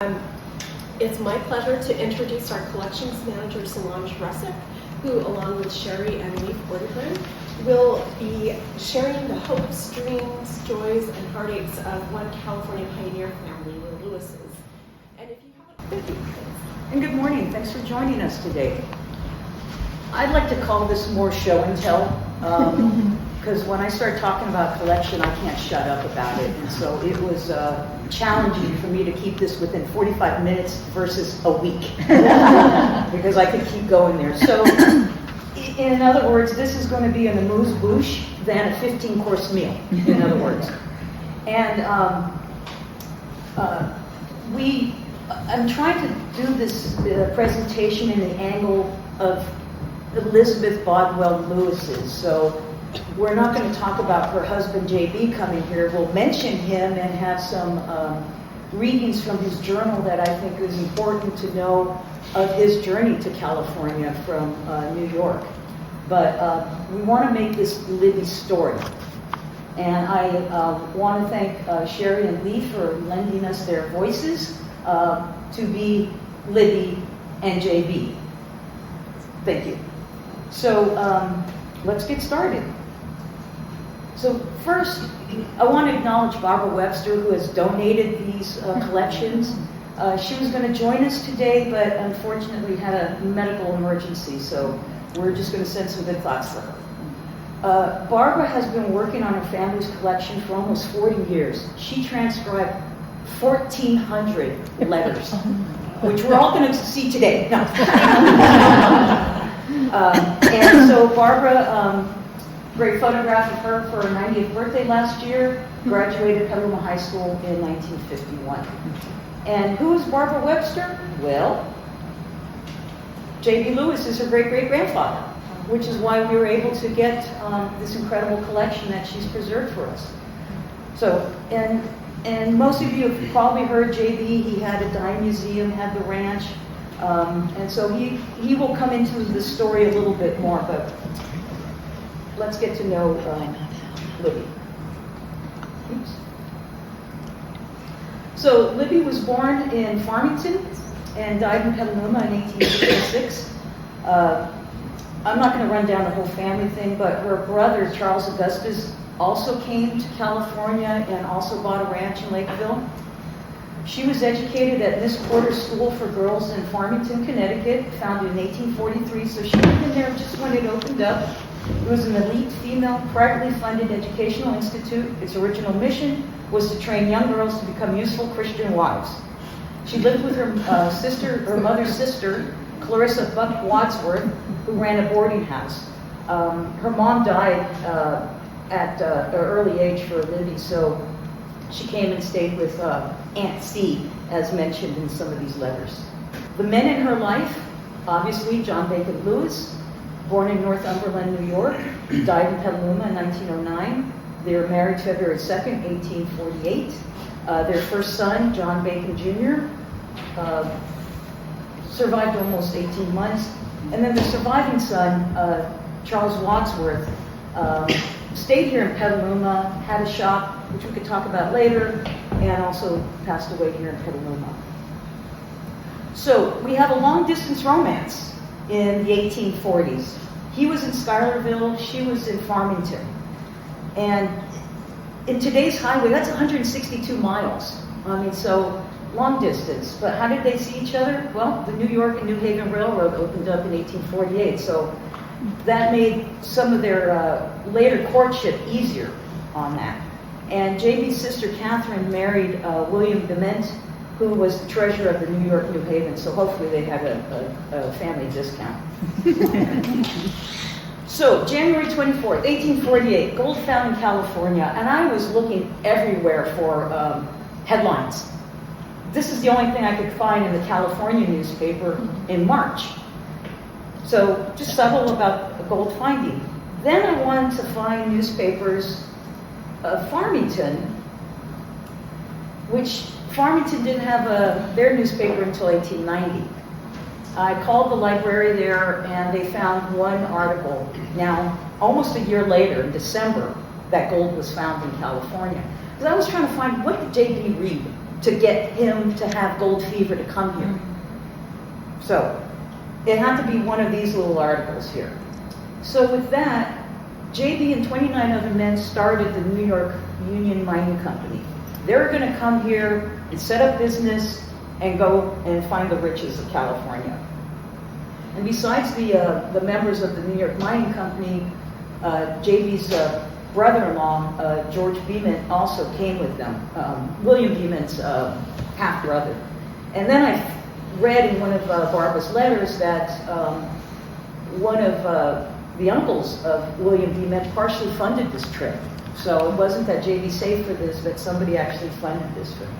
Um, it's my pleasure to introduce our collections manager, Solange Russek, who, along with Sherri and Leif Ortegren, will be sharing the hopes, dreams, joys, and heartaches of one California pioneer family, the Lewises. And if you have And good morning. Thanks for joining us today. I'd like to call this more show and tell, because when I start talking about collection, I can't shut up about it. And so it was challenging for me to keep this within 45 minutes versus a week, because I could keep going there. So in other words, this is going to be an amuse-bouche than a 15-course meal, in other words. And I'm trying to do this presentation in the angle of Elizabeth Bodwell Lewis's. So we're not going to talk about her husband JB coming here. We'll mention him and have some readings from his journal that I think is important to know of his journey to California from New York. But we want to make this Libby's story. And I want to thank Sherri and Leif for lending us their voices to be Libby and JB. Thank you. So let's get started. So first, I want to acknowledge Barbara Webster, who has donated these collections. She was going to join us today, but unfortunately had a medical emergency, so we're just going to send some good thoughts for her. Barbara has been working on her family's collection for almost 40 years. She transcribed 1,400 letters, which we're all going to see today. No. And so Barbara, great photograph of her for her 90th birthday last year, graduated Petaluma High School in 1951. And who is Barbara Webster? Well, J.B. Lewis is her great-great-grandfather, which is why we were able to get this incredible collection that she's preserved for us. So, and most of you have probably heard J.B. He had a dime museum, had the ranch, and so he will come into the story a little bit more, but let's get to know Libby. Oops. So Libby was born in Farmington and died in Petaluma in 1886. I'm not going to run down the whole family thing, but her brother, Charles Augustus, also came to California and also bought a ranch in Lakeville. She was educated at Miss Porter's School for Girls in Farmington, Connecticut, founded in 1843, so she had been there just when it opened up. It was an elite female, privately funded educational institute. Its original mission was to train young girls to become useful Christian wives. She lived with her mother's sister, Clarissa Buck Wadsworth, who ran a boarding house. Her mom died at an early age for Libby, so she came and stayed with Aunt C, as mentioned in some of these letters. The men in her life, obviously John Bacon Lewis, born in Northumberland, New York, died in Petaluma in 1909. They were married February 2nd, 1848. Their first son, John Bacon Jr., survived almost 18 months. And then the surviving son, Charles Wadsworth, stayed here in Petaluma, had a shop, which we could talk about later, and also passed away here in Petaluma. So we have a long-distance romance in the 1840s. He was in Schuylerville, she was in Farmington. And in today's highway, that's 162 miles. I mean, so long distance. But how did they see each other? Well, the New York and New Haven Railroad opened up in 1848, so that made some of their later courtship easier on that. And J.B.'s sister Catherine married William Dement, who was the treasurer of the New York New Haven, so hopefully they had a family discount. So, January 24th, 1848, gold found in California, and I was looking everywhere for headlines. This is the only thing I could find in the California newspaper in March. So, just subtle about a gold finding. Then I wanted to find newspapers of Farmington, which Farmington didn't have their newspaper until 1890. I called the library there and they found one article. Now, almost a year later, in December, that gold was found in California. Because I was trying to find, what did JB read? to get him to have gold fever to come here. So it had to be one of these little articles here. So with that, JB and 29 other men started the New York Union Mining Company. They were going to come here and set up business and go and find the riches of California. And besides the members of the New York Mining Company, JB's brother-in-law, George Beeman, also came with them, William Beeman's half-brother. And then I read in one of Barbara's letters that one of the uncles of William Beeman partially funded this trip. So it wasn't that JB saved for this, but somebody actually funded this for him.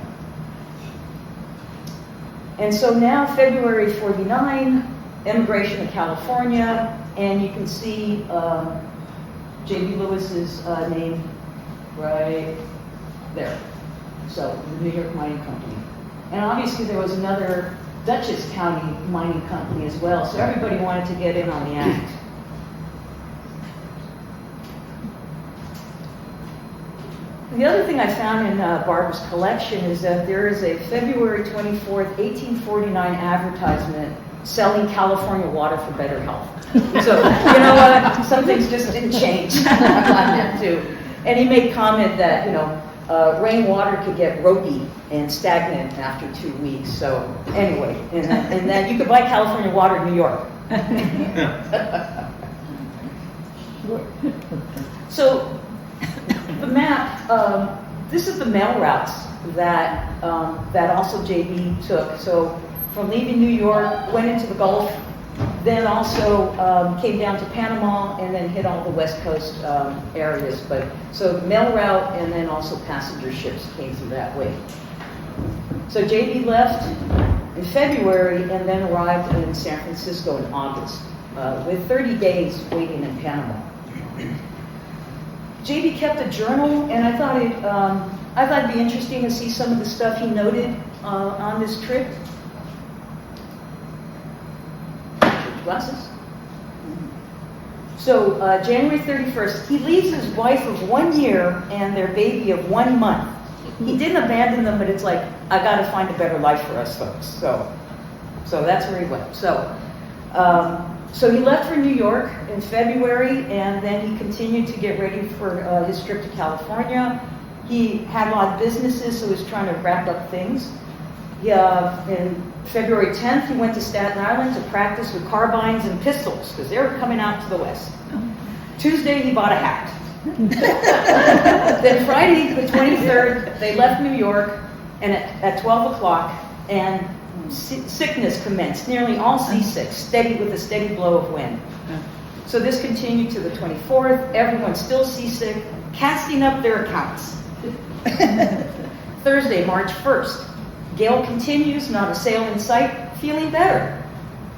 And so now, February 49, emigration to California, and you can see J.B. Lewis's name right there. So, the New York Mining Company. And obviously there was another Dutchess County mining company as well, so everybody wanted to get in on the act. The other thing I found in Barbara's collection is that there is a February 24th, 1849 advertisement selling California water for better health. So, you know what? Some things just didn't change on that too. And he made comment that, you know, rainwater could get ropey and stagnant after 2 weeks. So anyway, and then you could buy California water in New York. So the map, this is the mail routes that that also JB took. So from leaving New York, went into the Gulf, then also came down to Panama, and then hit all the West Coast areas. But so mail route, and then also passenger ships came through that way. So JB left in February and then arrived in San Francisco in August, with 30 days waiting in Panama. JB kept a journal, and I thought it'd be interesting to see some of the stuff he noted on this trip. Glasses. So January 31st, he leaves his wife of 1 year and their baby of 1 month. He didn't abandon them, but it's like, I got to find a better life for us folks. So that's where he went. So he left for New York in February, and then he continued to get ready for his trip to California. He had a lot of businesses, so he was trying to wrap up things. In February 10th, he went to Staten Island to practice with carbines and pistols, because they were coming out to the west. Tuesday, he bought a hat. Then Friday, the 23rd, they left New York, and at 12 o'clock, and sickness commenced, nearly all seasick, steady with a steady blow of wind. So this continued to the 24th, everyone still seasick, casting up their accounts. Thursday, March 1st, gale continues, not a sail in sight, feeling better.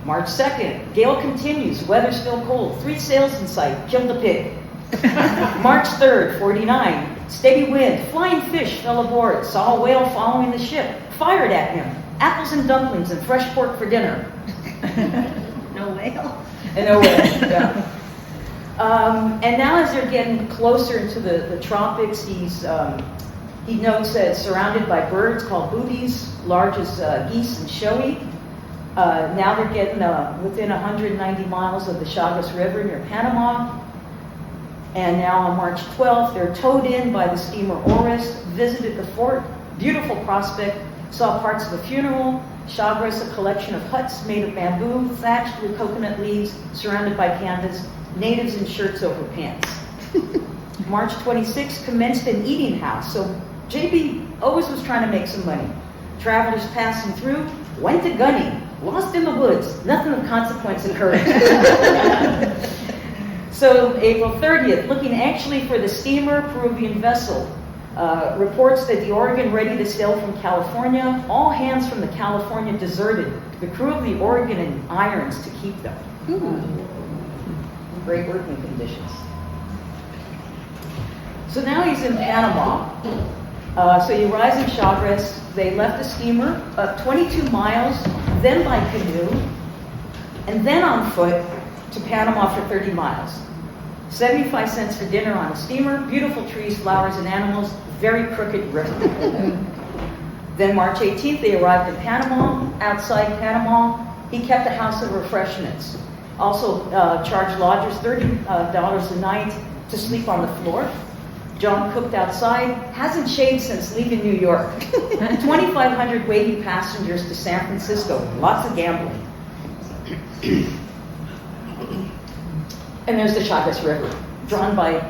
March 2nd, gale continues, weather still cold, 3 sails in sight, killed a pig. March 3rd, 49, steady wind, flying fish fell aboard, saw a whale following the ship, fired at him, apples and dumplings and fresh pork for dinner. No whale? And no whale, yeah. And now as they're getting closer into the tropics, he notes that it's surrounded by birds called boobies, large as geese and showy. Now they're getting within 190 miles of the Chagres River near Panama. And now on March 12th, they're towed in by the steamer Oris, visited the fort, beautiful prospect, saw parts of a funeral, Chagres, a collection of huts made of bamboo, thatched with coconut leaves, surrounded by canvas, natives in shirts over pants. March 26th, commenced an eating house. So JB always was trying to make some money. Travelers passing through, went to gunning, lost in the woods, nothing of consequence occurred. So April 30th, looking anxiously for the steamer, Peruvian vessel, reports that the Oregon ready to sail from California. All hands from the California deserted. The crew of the Oregon in irons to keep them. Great working conditions. So now he's in Panama. So he arrives in Chagres. They left the steamer up 22 miles, then by canoe, and then on foot to Panama for 30 miles. 75 cents for dinner on a steamer, beautiful trees, flowers, and animals, very crooked river. Then March 18th, they arrived in Panama. Outside Panama, he kept a house of refreshments. Also charged lodgers $30 a night to sleep on the floor. John cooked outside, hasn't shaved since leaving New York. 2,500 waiting passengers to San Francisco, lots of gambling. And there's the Chagas River, drawn by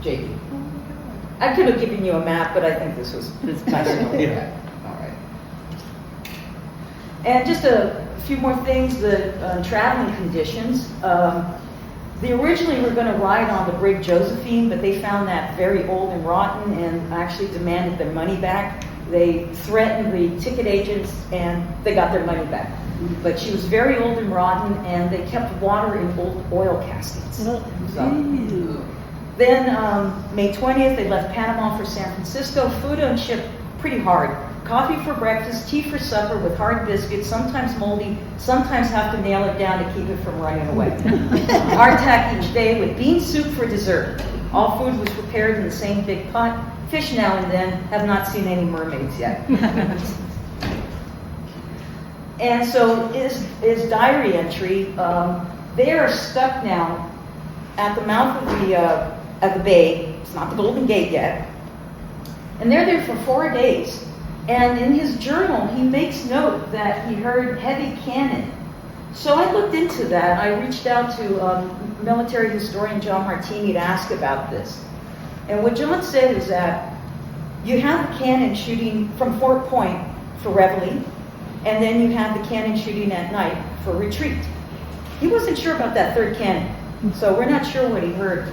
JB. I could have given you a map, but I think this was nice enough. Yeah. All right. And just a few more things, the traveling conditions. They originally were going to ride on the brig Josephine, but they found that very old and rotten and actually demanded their money back. They threatened the ticket agents and they got their money back. But she was very old and rotten, and they kept water in old oil caskets. So, then May 20th, they left Panama for San Francisco. Food on ship, pretty hard. Coffee for breakfast, tea for supper with hard biscuits, sometimes moldy, sometimes have to nail it down to keep it from running away. Hardtack each day with bean soup for dessert. All food was prepared in the same big pot. Fish now and then, have not seen any mermaids yet. And so his diary entry, they are stuck now at the mouth of the bay. It's not the Golden Gate yet. And they're there for 4 days. And in his journal, he makes note that he heard heavy cannon. So I looked into that. I reached out to military historian John Martini to ask about this. And what John said is that you have the cannon shooting from Fort Point for reveille, and then you have the cannon shooting at night for retreat. He wasn't sure about that third cannon, so we're not sure what he heard.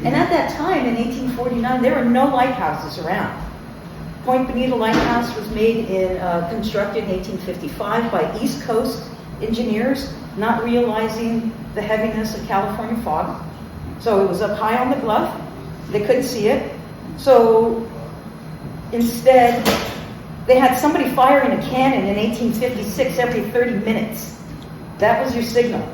And at that time, in 1849, there were no lighthouses around. Point Bonita Lighthouse was constructed in 1855 by East Coast engineers, not realizing the heaviness of California fog. So it was up high on the bluff. They couldn't see it. So instead, they had somebody firing a cannon in 1856 every 30 minutes. That was your signal.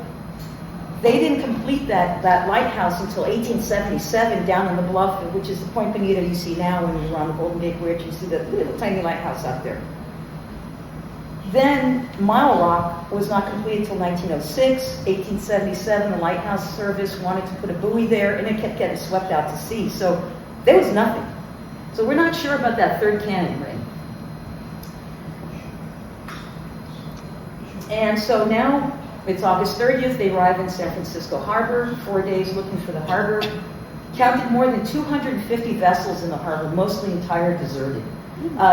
They didn't complete that lighthouse until 1877 down on the bluff, which is the Point Bonita you see now when you're on the Golden Gate Bridge. You see that little tiny lighthouse out there. Then Mile Rock was not completed until 1906. 1877, the lighthouse service wanted to put a buoy there, and it kept getting swept out to sea. So there was nothing. So we're not sure about that third cannon ring. And so now it's August 30th. They arrive in San Francisco Harbor. 4 days looking for the harbor. Counted more than 250 vessels in the harbor, mostly entire deserted.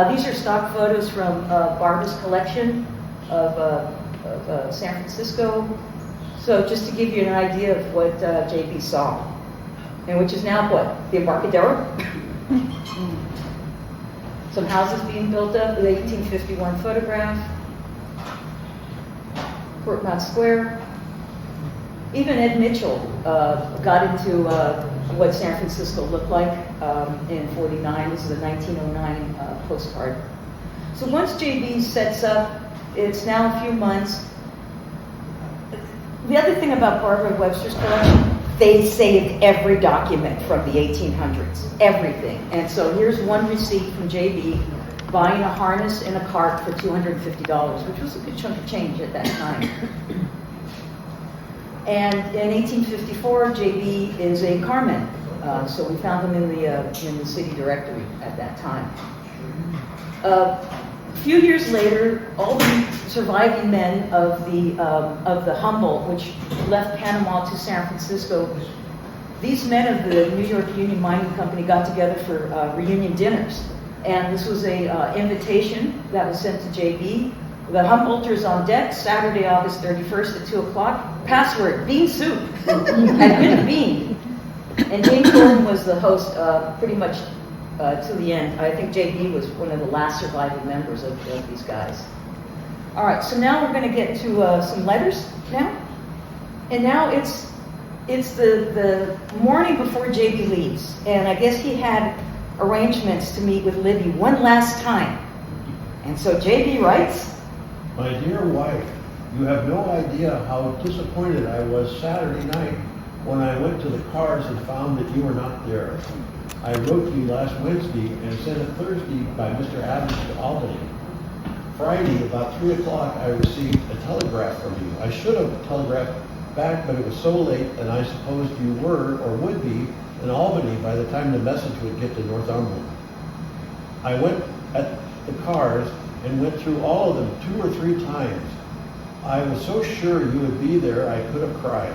These are stock photos from Barbara's collection of San Francisco. So just to give you an idea of what JP saw, and which is now what? The Embarcadero? Some houses being built up, the 1851 photograph. Courtmount Square. Even Ed Mitchell got into what San Francisco looked like in '49. This is a 1909 postcard. So once JB sets up, it's now a few months. The other thing about Barbara Webster's collection, they saved every document from the 1800s, everything. And so here's one receipt from JB buying a harness and a cart for $250, which was a good chunk of change at that time. And in 1854, JB is a carman, so we found him in the city directory at that time. A few years later, all the surviving men of the Humboldt, which left Panama to San Francisco, these men of the New York Union Mining Company got together for reunion dinners. And this was a invitation that was sent to JB. The Humboldters on deck, Saturday, August 31st at 2 o'clock. Password, bean soup. Had been a bean. And James Gordon was the host pretty much to the end. I think JB was one of the last surviving members of these guys. All right, so now we're going to get to some letters now. And now it's the morning before JB leaves. And I guess he had arrangements to meet with Libby one last time. And so JB writes, My dear wife, you have no idea how disappointed I was Saturday night when I went to the cars and found that you were not there. I wrote you last Wednesday and sent it Thursday by Mr. Adams to Albany. Friday, about 3 o'clock, I received a telegraph from you. I should have telegraphed back, but it was so late, and I supposed you were or would be in Albany by the time the message would get to Northumberland. I went at the cars and went through all of them 2 or 3 times. I was so sure you would be there, I could have cried.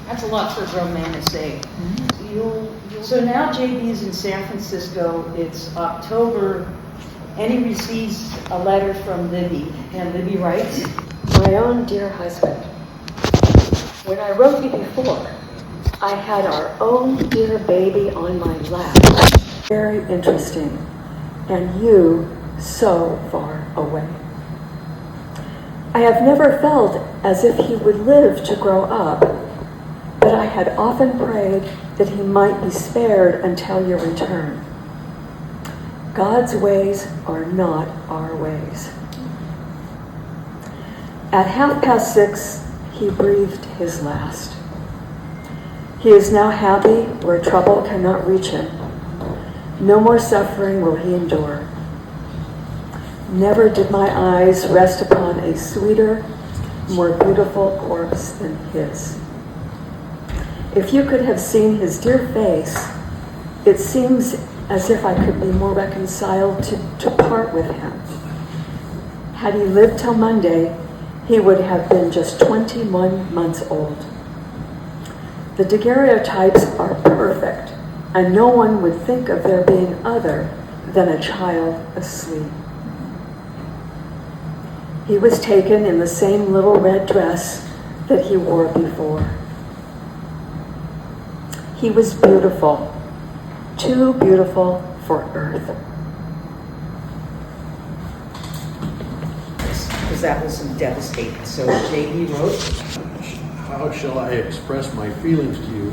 That's a lot for a grown man to say. So now JB is in San Francisco. It's October, and he receives a letter from Libby. And Libby writes, My own dear husband, when I wrote you before, I had our own dear baby on my lap. Very interesting, and you so far away. I have never felt as if he would live to grow up, but I had often prayed that he might be spared until your return. God's ways are not our ways. At 6:30, he breathed his last. He is now happy where trouble cannot reach him. No more suffering will he endure. Never did my eyes rest upon a sweeter, more beautiful corpse than his. If you could have seen his dear face, it seems as if I could be more reconciled to part with him. Had he lived till Monday, he would have been just 21 months old. The daguerreotypes are perfect, and no one would think of there being other than a child asleep. He was taken in the same little red dress that he wore before. He was beautiful, too beautiful for earth. Because that was devastating. So JB wrote, How shall I express my feelings to you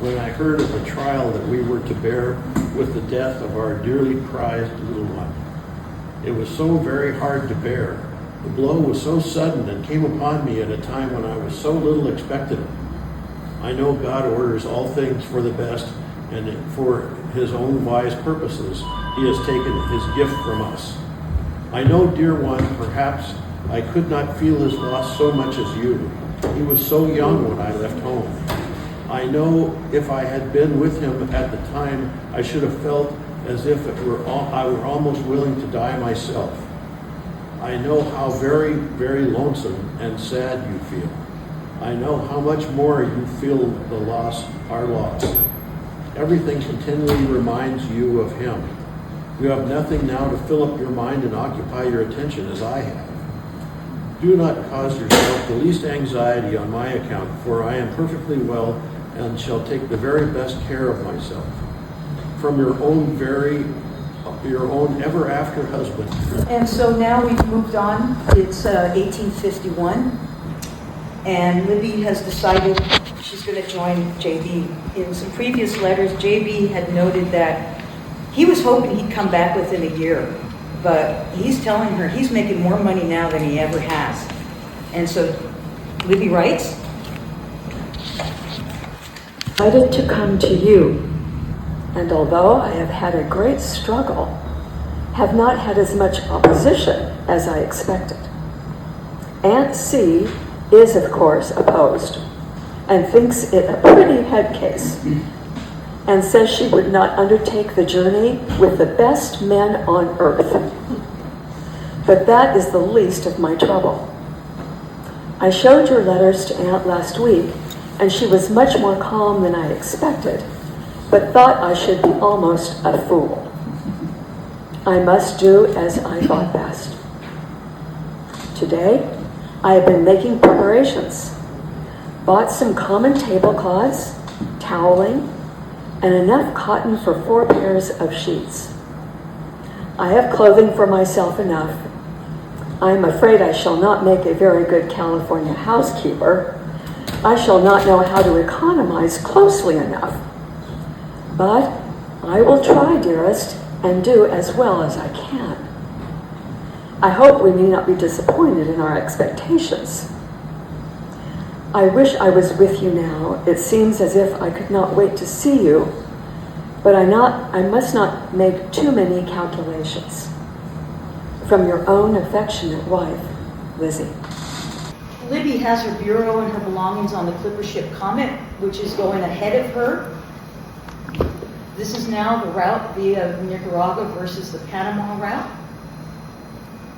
when I heard of the trial that we were to bear with the death of our dearly prized little one? It was so very hard to bear. The blow was so sudden and came upon me at a time when I was so little expected it. I know God orders all things for the best, and for his own wise purposes, he has taken his gift from us. I know, dear one, perhaps I could not feel his loss so much as you. He was so young when I left home. I know if I had been with him at the time, I should have felt as if I were almost willing to die myself. I know how very, very lonesome and sad you feel. I know how much more you feel the loss, our loss. Everything continually reminds you of him. You have nothing now to fill up your mind and occupy your attention as I have. Do not cause yourself the least anxiety on my account, for I am perfectly well and shall take the very best care of myself. From your own ever after husband. and so now we've moved on. It's 1851, and Libby has decided she's going to join JB. In some previous letters, JB had noted that he was hoping he'd come back within a year, but he's telling her he's making more money now than he ever has. And so Libby writes, Invited to come to you, and although I have had a great struggle, have not had as much opposition as I expected. Aunt C is, of course, opposed, and thinks it a pretty head case, and says she would not undertake the journey with the best men on earth. But that is the least of my trouble. I showed your letters to Aunt last week, and she was much more calm than I expected, but thought I should be almost a fool. I must do as I thought best. Today, I have been making preparations. Bought some common tablecloths, toweling, and enough cotton for 4 pairs of sheets. I have clothing for myself enough. I am afraid I shall not make a very good California housekeeper. I shall not know how to economize closely enough. But I will try, dearest, and do as well as I can. I hope we may not be disappointed in our expectations. I wish I was with you now. It seems as if I could not wait to see you, but I must not make too many calculations. From your own affectionate wife, Lizzie. Libby has her bureau and her belongings on the clipper ship Comet, which is going ahead of her. This is now the route via Nicaragua versus the Panama route.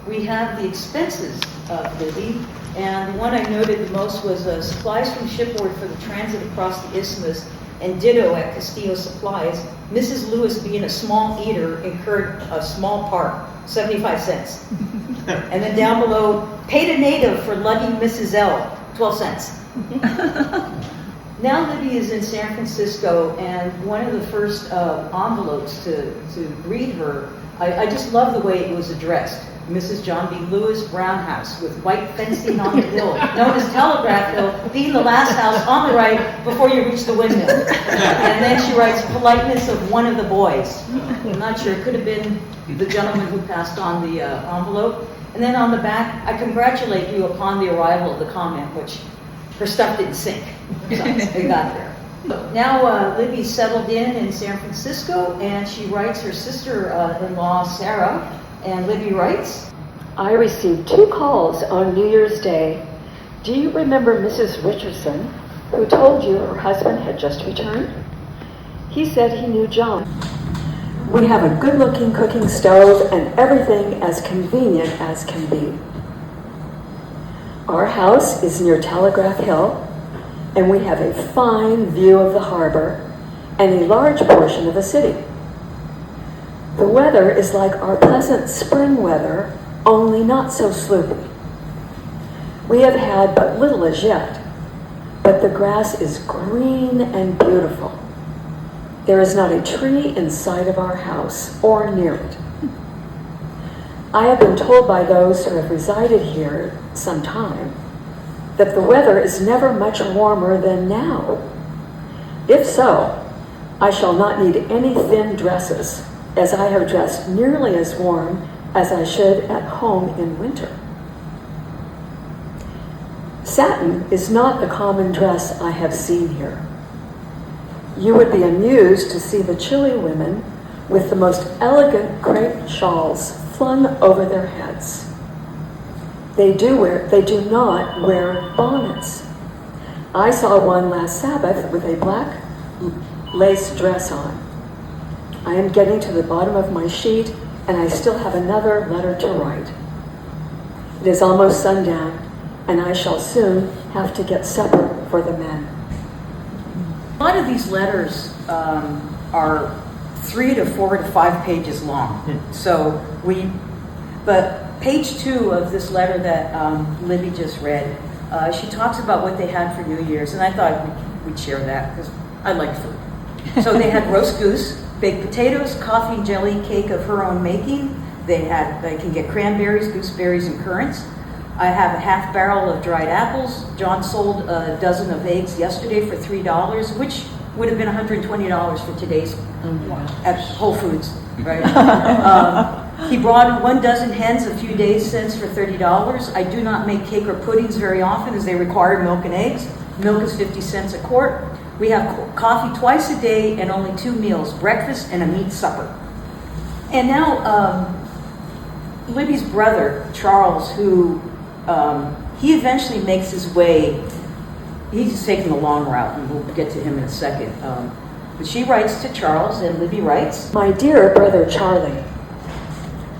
We have the expenses of Libby, and the one I noted the most was supplies from shipboard for the transit across the isthmus, and ditto at Castillo Supplies. Mrs. Lewis, being a small eater, incurred a small part, 75 cents. And then down below, paid a native for lugging Mrs. L, 12 cents. Now Libby is in San Francisco, and one of the first envelopes to greet her, I just love the way it was addressed. Mrs. John B. Lewis, Brown House, with white fencing on the hill, known as Telegraph Hill, being the last house on the right before you reach the windmill. And then she writes, politeness of one of the boys. I'm not sure, it could have been the gentleman who passed on the envelope. And then on the back, I congratulate you upon the arrival of the comment, which her stuff didn't sink. So they got there. Now Libby's settled in San Francisco, and she writes her sister-in-law, Sarah, and Libby writes, I received 2 calls on New Year's Day. Do you remember Mrs. Richardson, who told you her husband had just returned? He said he knew John. We have a good-looking cooking stove and everything as convenient as can be. Our house is near Telegraph Hill, and we have a fine view of the harbor and a large portion of the city. The weather is like our pleasant spring weather, only not so sloopy. We have had but little as yet, but the grass is green and beautiful. There is not a tree in sight of our house or near it. I have been told by those who have resided here some time that the weather is never much warmer than now. If so, I shall not need any thin dresses, as I have dressed nearly as warm as I should at home in winter. Satin is not the common dress I have seen here. You would be amused to see the Chile women with the most elegant crepe shawls flung over their heads. They do not wear bonnets. I saw one last Sabbath with a black lace dress on. I am getting to the bottom of my sheet, and I still have another letter to write. It is almost sundown, and I shall soon have to get supper for the men. a lot of these letters are 3 to 4 to 5 pages long. But page 2 of this letter that Libby just read, she talks about what they had for New Year's, and I thought we'd share that because I like food. So they had roast goose, baked potatoes, coffee and jelly cake of her own making. They can get cranberries, gooseberries, and currants. I have a half barrel of dried apples. John sold a dozen of eggs yesterday for $3, which would have been $120 for today's at Whole Foods, right? He brought 1 dozen hens a few days since for $30. I do not make cake or puddings very often as they require milk and eggs. Milk is 50 cents a quart. We have coffee twice a day and only 2 meals, breakfast and a meat supper. And now Libby's brother, Charles, who he eventually makes his way, he's taking the long route, and we'll get to him in a second. But she writes to Charles, and Libby writes, My dear brother Charlie,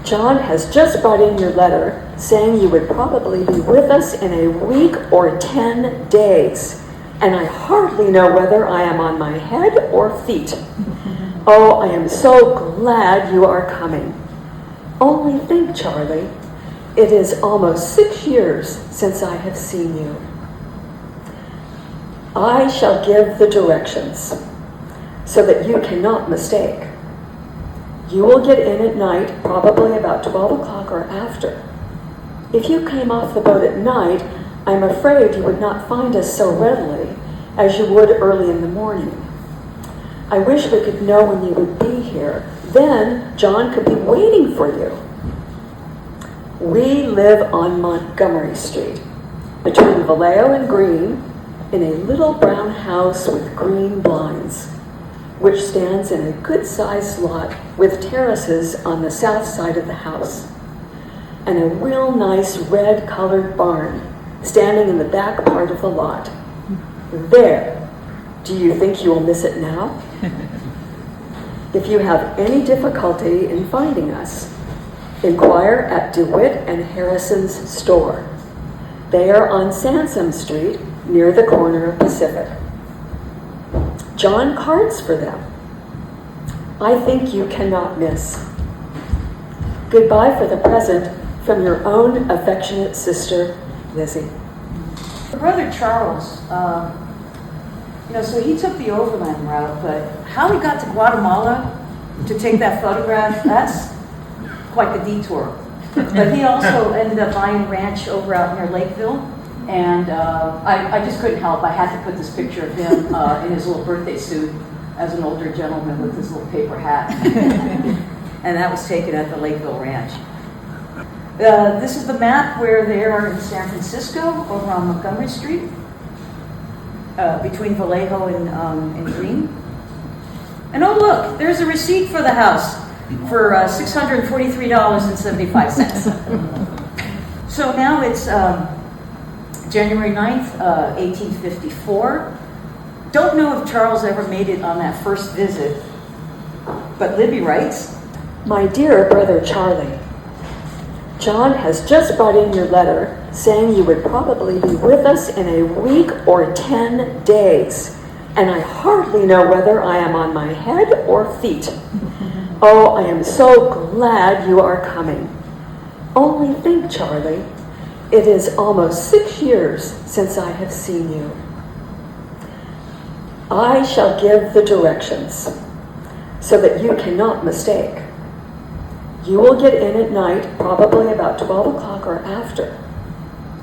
John has just brought in your letter saying you would probably be with us in a week or 10 days, and I hardly know whether I am on my head or feet. Oh, I am so glad you are coming. Only think, Charlie, it is almost 6 years since I have seen you. I shall give the directions so that you cannot mistake. You will get in at night, probably about 12 o'clock or after. If you came off the boat at night, I'm afraid you would not find us so readily as you would early in the morning. I wish we could know when you would be here. Then John could be waiting for you. We live on Montgomery Street, between Vallejo and Green, in a little brown house with green blinds, which stands in a good-sized lot with terraces on the south side of the house, and a real nice red-colored barn standing in the back part of the lot. There. Do you think you will miss it now? If you have any difficulty in finding us, inquire at DeWitt and Harrison's store. They are on Sansom Street near the corner of Pacific. John cards for them. I think you cannot miss. Goodbye for the present from your own affectionate sister, Lizzie. Her brother Charles, so he took the overland route, but how he got to Guatemala to take that photograph, that's quite the detour. But he also ended up buying a ranch over out near Lakeville, and I just couldn't help. I had to put this picture of him in his little birthday suit as an older gentleman with his little paper hat. And that was taken at the Lakeville Ranch. This is the map where they are in San Francisco, over on Montgomery Street, between Vallejo and Green. And oh look, there's a receipt for the house for $643.75. So now it's January 9th, 1854. Don't know if Charles ever made it on that first visit, but Libby writes, My dear brother Charlie, John has just brought in your letter saying you would probably be with us in a week or 10 days, and I hardly know whether I am on my head or feet. Oh, I am so glad you are coming. Only think, Charlie, it is almost 6 years since I have seen you. I shall give the directions so that you cannot mistake. You will get in at night, probably about 12 o'clock or after.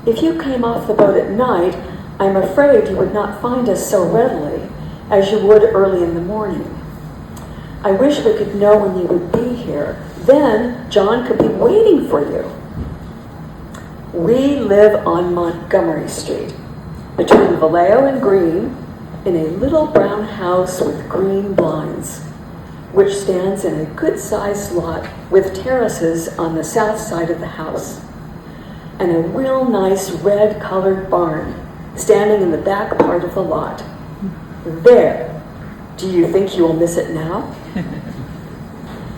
If you came off the boat at night, I'm afraid you would not find us so readily as you would early in the morning. I wish we could know when you would be here. Then John could be waiting for you. We live on Montgomery Street, between Vallejo and Green, in a little brown house with green blinds, which stands in a good-sized lot with terraces on the south side of the house, and a real nice red-colored barn standing in the back part of the lot. There. Do you think you will miss it now?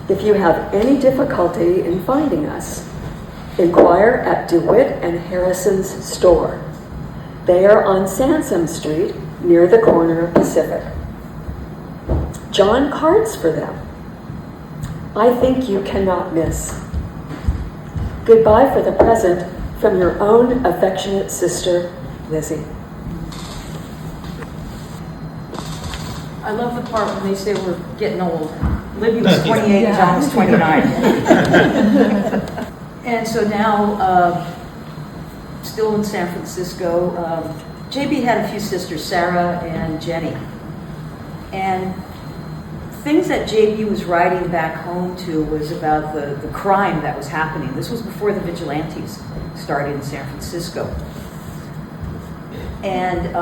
If you have any difficulty in finding us, inquire at DeWitt and Harrison's store. They are on Sansom Street near the corner of Pacific. John cards for them. I think you cannot miss. Goodbye for the present from your own affectionate sister, Lizzie. I love the part when they say we're getting old. Libby was 28 and John was 29. And so now, still in San Francisco, JB had a few sisters, Sarah and Jenny. And things that JB was writing back home to was about the crime that was happening. This was before the vigilantes started in San Francisco. And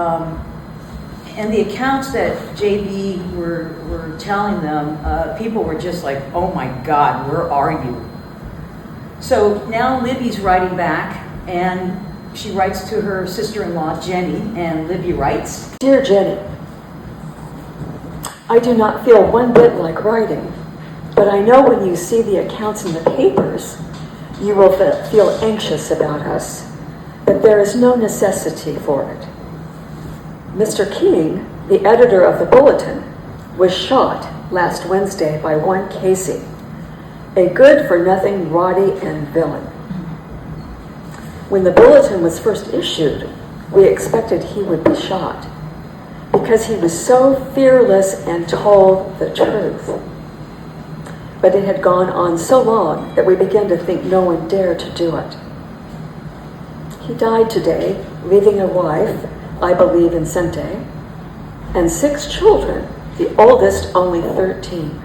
the accounts that JB were telling them, people were just like, oh my God, where are you? So now Libby's writing back, and she writes to her sister-in-law, Jenny, and Libby writes, Dear Jenny, I do not feel one bit like writing, but I know when you see the accounts in the papers, you will feel anxious about us, but there is no necessity for it. Mr. King, the editor of the Bulletin, was shot last Wednesday by one Casey, a good-for-nothing Roddy and villain. When the Bulletin was first issued, we expected he would be shot because he was so fearless and told the truth. But it had gone on so long that we began to think no one dared to do it. He died today, leaving a wife, I believe in Sente, and 6 children, the oldest only 13.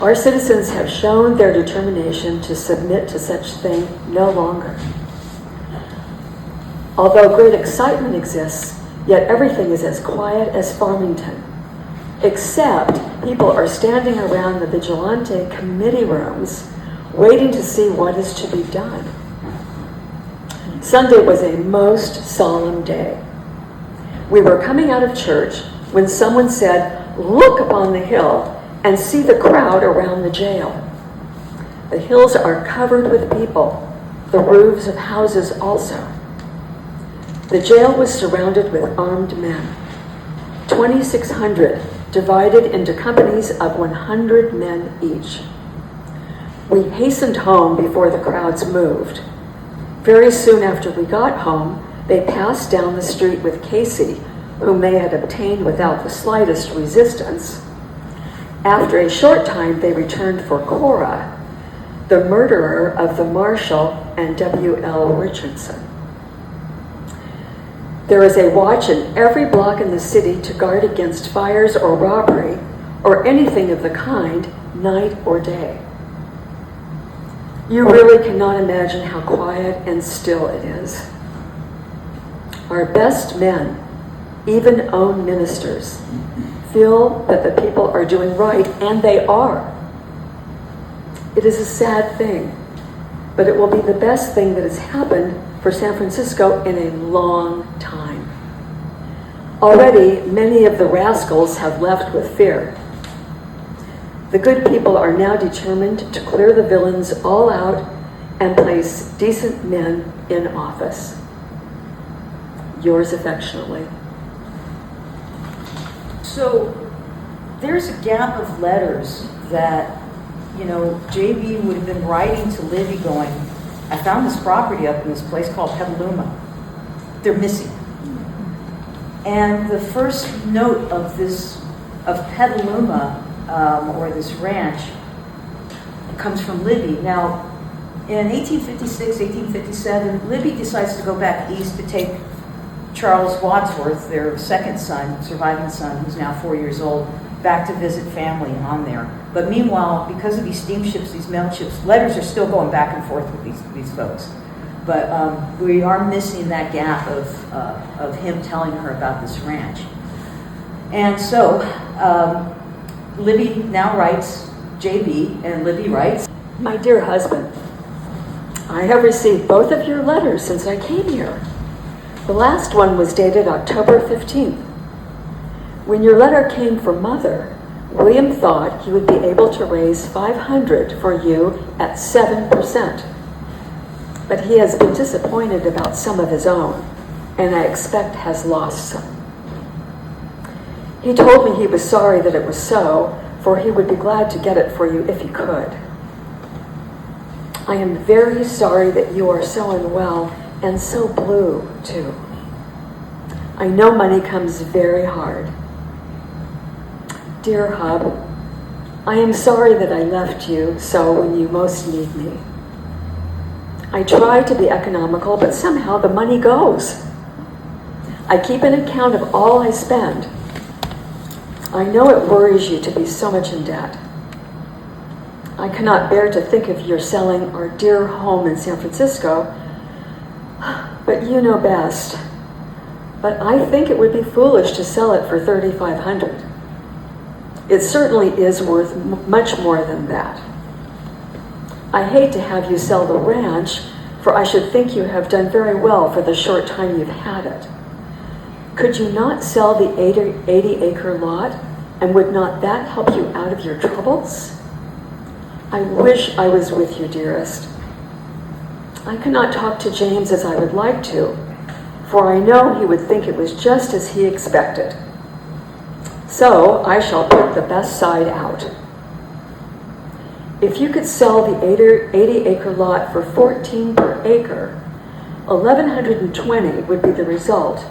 Our citizens have shown their determination to submit to such thing no longer. Although great excitement exists, yet everything is as quiet as Farmington, except people are standing around the vigilante committee rooms waiting to see what is to be done. Sunday was a most solemn day. We were coming out of church when someone said, "Look upon the hill and see the crowd around the jail." The hills are covered with people, the roofs of houses also. The jail was surrounded with armed men, 2,600 divided into companies of 100 men each. We hastened home before the crowds moved. Very soon after we got home, they passed down the street with Casey, whom they had obtained without the slightest resistance. After a short time, they returned for Cora, the murderer of the Marshal and W.L. Richardson. There is a watch in every block in the city to guard against fires or robbery or anything of the kind, night or day. You really cannot imagine how quiet and still it is. Our best men, even own ministers, feel that the people are doing right, and they are. It is a sad thing, but it will be the best thing that has happened for San Francisco in a long time. Already, many of the rascals have left with fear. The good people are now determined to clear the villains all out and place decent men in office. Yours affectionately. So there's a gap of letters that, JB would have been writing to Libby going, "I found this property up in this place called Petaluma. They're missing." And the first note of Petaluma, or this ranch, comes from Libby. Now, in 1856, 1857, Libby decides to go back east to take Charles Wadsworth, their second son, surviving son, who's now 4 years old, back to visit family on there. But meanwhile, because of these steamships, these mail ships, letters are still going back and forth with these folks. But we are missing that gap of him telling her about this ranch. And so Libby now writes JB, and Libby writes, My dear husband, I have received both of your letters since I came here. The last one was dated October 15th. When your letter came from Mother, William thought he would be able to raise $500 for you at 7%. But he has been disappointed about some of his own, and I expect has lost some. He told me he was sorry that it was so, for he would be glad to get it for you if he could. I am very sorry that you are so unwell and so blue, too. I know money comes very hard. Dear Hub, I am sorry that I left you so when you most need me. I try to be economical, but somehow the money goes. I keep an account of all I spend. I know it worries you to be so much in debt. I cannot bear to think of your selling our dear home in San Francisco, but you know best. But I think it would be foolish to sell it for $3,500. It certainly is worth much more than that. I hate to have you sell the ranch, for I should think you have done very well for the short time you've had it. Could you not sell the 80-acre lot, and would not that help you out of your troubles? I wish I was with you, dearest. I cannot talk to James as I would like to, for I know he would think it was just as he expected. So I shall put the best side out. If you could sell the 80-acre lot for $14 per acre, $1,120 would be the result.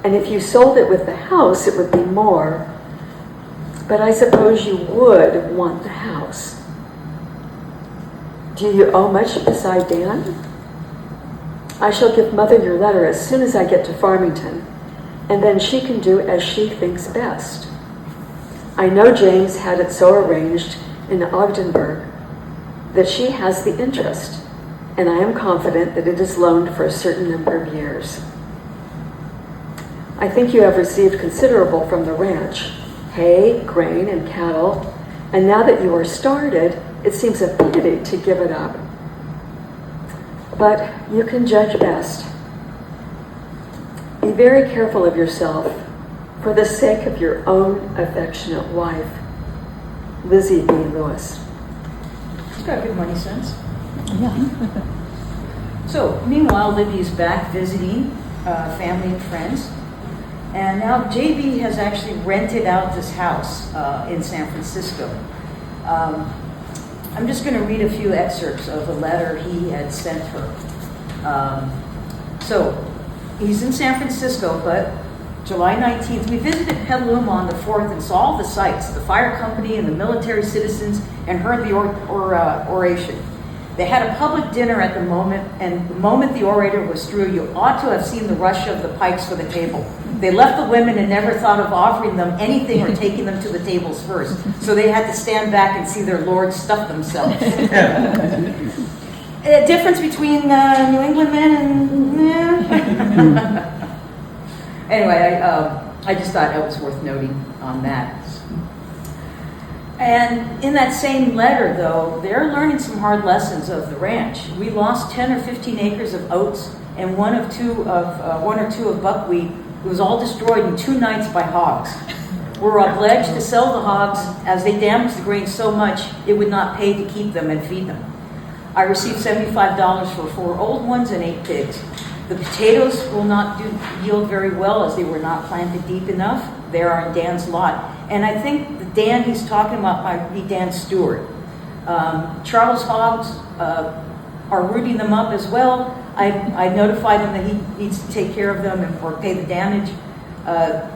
And if you sold it with the house, it would be more. But I suppose you would want the house. Do you owe much beside Dan? I shall give Mother your letter as soon as I get to Farmington, and then she can do as she thinks best. I know James had it so arranged in Ogdenburg that she has the interest, and I am confident that it is loaned for a certain number of years. I think you have received considerable from the ranch, hay, grain, and cattle, and now that you are started, it seems a pity to give it up. But you can judge best. Be very careful of yourself for the sake of your own affectionate wife, Lizzie B. Lewis. She's got good money sense. So, meanwhile, Libby's back visiting family and friends. And now JB has actually rented out this house in San Francisco. I'm just going to read a few excerpts of a letter he had sent her. So, he's in San Francisco, but July 19th, we visited Petaluma on the 4th and saw all the sights, the fire company and the military citizens, and heard the oration. They had a public dinner at the moment, and the moment the orator was through, you ought to have seen the rush of the pikes for the table. They left the women and never thought of offering them anything or taking them to the tables first. So they had to stand back and see their lords stuff themselves. A difference between New England men and... Anyway, I just thought that was worth noting on that. And in that same letter, though, they're learning some hard lessons of the ranch. We lost 10 or 15 acres of oats and one or two of buckwheat. It was all destroyed in 2 nights by hogs. We're obliged to sell the hogs as they damaged the grain so much it would not pay to keep them and feed them. I received $75 for 4 old ones and 8 pigs. The potatoes will not yield very well as they were not planted deep enough. They are in Dan's lot. And I think the Dan he's talking about might be Dan Stewart. Charles hogs are rooting them up as well. I notified him that he needs to take care of them or pay the damage.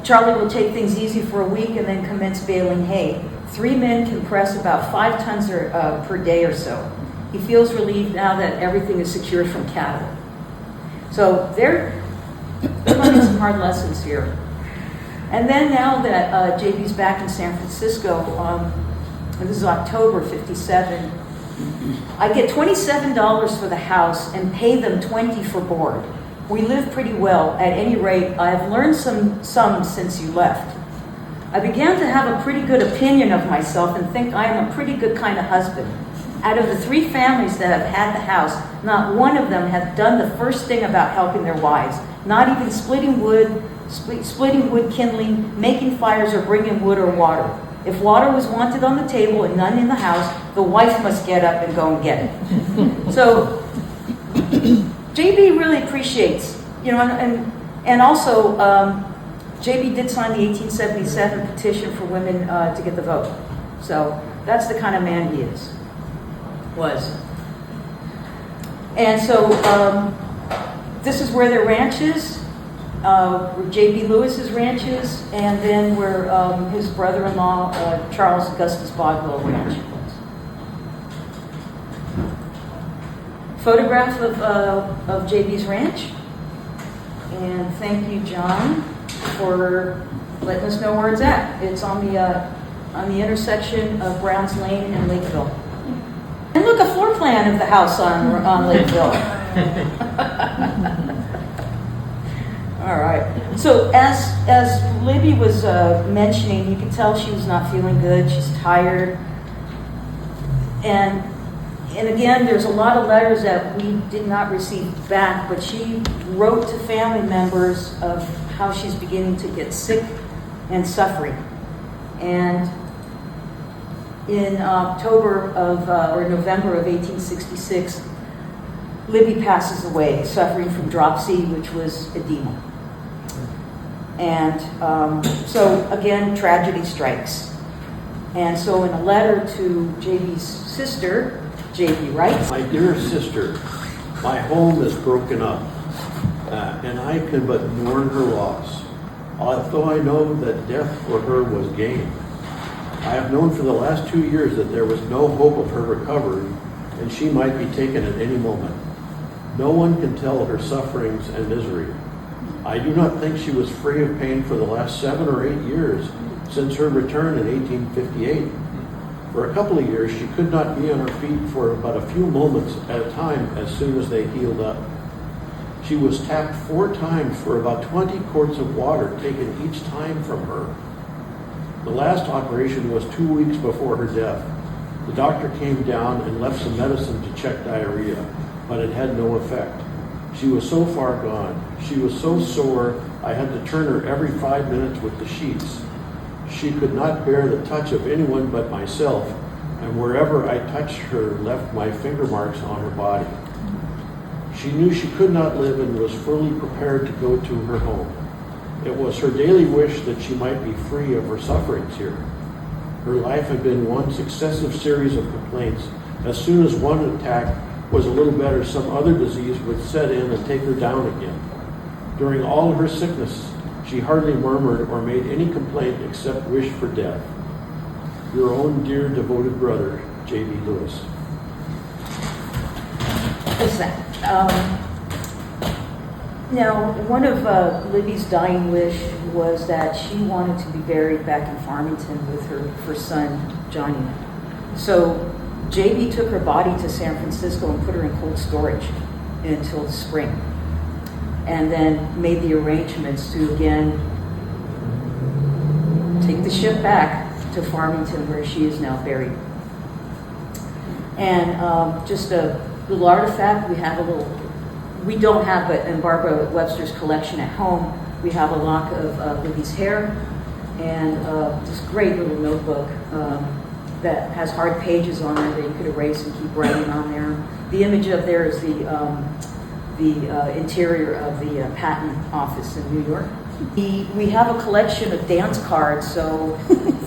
Charlie will take things easy for a week and then commence baling hay. 3 men can press about 5 tons per day or so. He feels relieved now that everything is secured from cattle. So they're learning some hard lessons here. And then now that JB's back in San Francisco, and this is October '57, I get $27 for the house and pay them $20 for board. We live pretty well. At any rate, I have learned some since you left. I began to have a pretty good opinion of myself and think I am a pretty good kind of husband. Out of the 3 families that have had the house, not one of them has done the first thing about helping their wives. Not even splitting wood kindling, making fires, or bringing wood or water. If water was wanted on the table and none in the house, the wife must get up and go and get it. So JB really appreciates, and also JB did sign the 1877 petition for women to get the vote. So that's the kind of man he was. And so this is where their ranch is, where J.B. Lewis's ranch is, and then where his brother-in-law, Charles Augustus Bodwell ranch was. Photograph of J.B.'s ranch. And thank you, John, for letting us know where it's at. It's on the intersection of Browns Lane and Lakeville. And look, a floor plan of the house on Lakeville. All right. So as Libby was mentioning, you could tell she was not feeling good. She's tired. And again, there's a lot of letters that we did not receive back, but she wrote to family members of how she's beginning to get sick and suffering. And in November of 1866, Libby passes away, suffering from dropsy, which was edema. And so again, tragedy strikes. And so in a letter to JB's sister, JB writes, My dear sister, my home is broken up, and I can but mourn her loss, although I know that death for her was gain. I have known for the last 2 years that there was no hope of her recovery, and she might be taken at any moment. No one can tell her sufferings and misery. I do not think she was free of pain for the last 7 or 8 years since her return in 1858. For a couple of years, she could not be on her feet for but a few moments at a time as soon as they healed up. She was tapped 4 times for about 20 quarts of water taken each time from her. The last operation was 2 weeks before her death. The doctor came down and left some medicine to check diarrhea, but it had no effect. She was so far gone. She was so sore, I had to turn her every 5 minutes with the sheets. She could not bear the touch of anyone but myself, and wherever I touched her left my finger marks on her body. She knew she could not live and was fully prepared to go to her home. It was her daily wish that she might be free of her sufferings here. Her life had been one successive series of complaints. As soon as one attack was a little better, some other disease would set in and take her down again. During all her sickness, she hardly murmured or made any complaint except wish for death. Your own dear devoted brother, J.B. Lewis. What's that? Now, one of Libby's dying wish was that she wanted to be buried back in Farmington with her first son, Johnny. So JB took her body to San Francisco and put her in cold storage until the spring. And then made the arrangements to again take the ship back to Farmington where she is now buried. And just a little artifact, we don't have, but in Barbara Webster's collection at home, we have a lock of Libby's hair and this great little notebook that has hard pages on it that you could erase and keep writing on there. The image of there is the interior of the patent office in New York. We have a collection of dance cards, so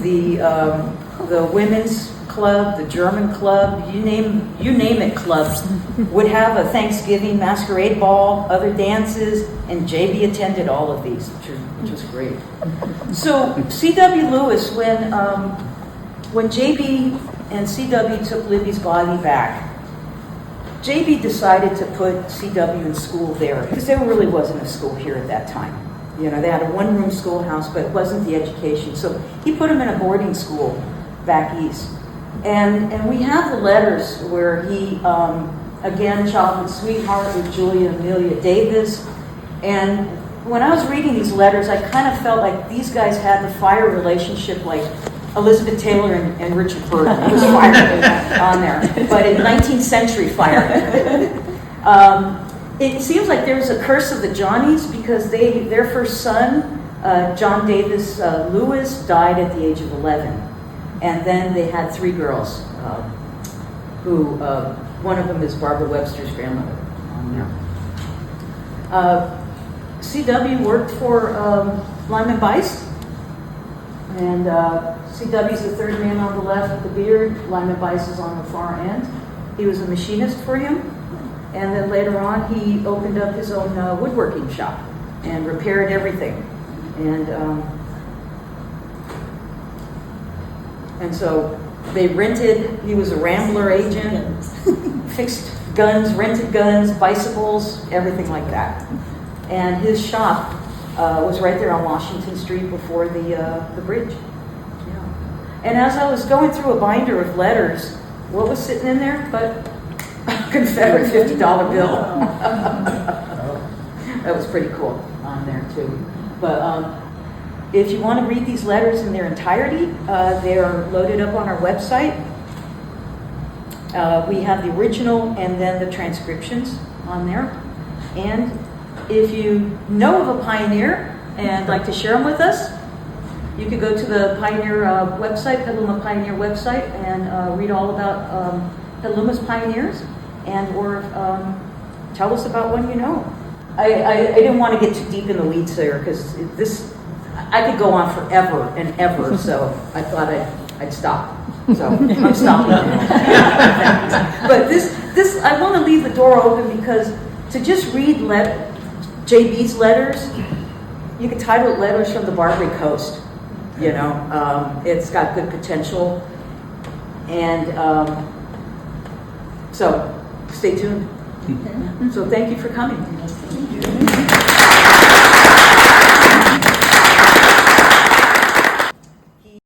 the women's club, the German club, you name it, clubs would have a Thanksgiving masquerade ball, other dances, and JB attended all of these, which was great. So C.W. Lewis, when JB and C.W. took Libby's body back, JB decided to put C.W. in school there because there really wasn't a school here at that time. You know, they had a one-room schoolhouse, but it wasn't the education. So he put him in a boarding school back east. And we have the letters where he, again, childhood sweetheart with Julia Amelia Davis. And when I was reading these letters, I kind of felt like these guys had the fire relationship like Elizabeth Taylor and Richard Burton. It was fire on there, but in 19th century fire. It seems like there was a curse of the Johnnies because their first son, John Davis Lewis, died at the age of 11. And then they had 3 girls, who one of them is Barbara Webster's grandmother on there. C.W. worked for Lyman Bice, and C.W.'s the third man on the left with the beard. Lyman Bice is on the far end. He was a machinist for him, and then later on he opened up his own woodworking shop and repaired everything. And so they rented, he was a Rambler agent, fixed guns, rented guns, bicycles, everything like that. And his shop was right there on Washington Street before the bridge. Yeah. And as I was going through a binder of letters, what was sitting in there but a Confederate $50 bill. That was pretty cool on there too. But if you want to read these letters in their entirety, they are loaded up on our website. We have the original and then the transcriptions on there. And if you know of a pioneer and like to share them with us, you could go to the Pioneer website, Petaluma Pioneer website, and read all about Petaluma's pioneers, and or tell us about one you know. I didn't want to get too deep in the weeds there because I could go on forever and ever, so I thought I'd stop. So I'm stopping now. But this I want to leave the door open because to just read JB's letters, you could title it Letters from the Barbary Coast. You know, it's got good potential. And so stay tuned. So thank you for coming.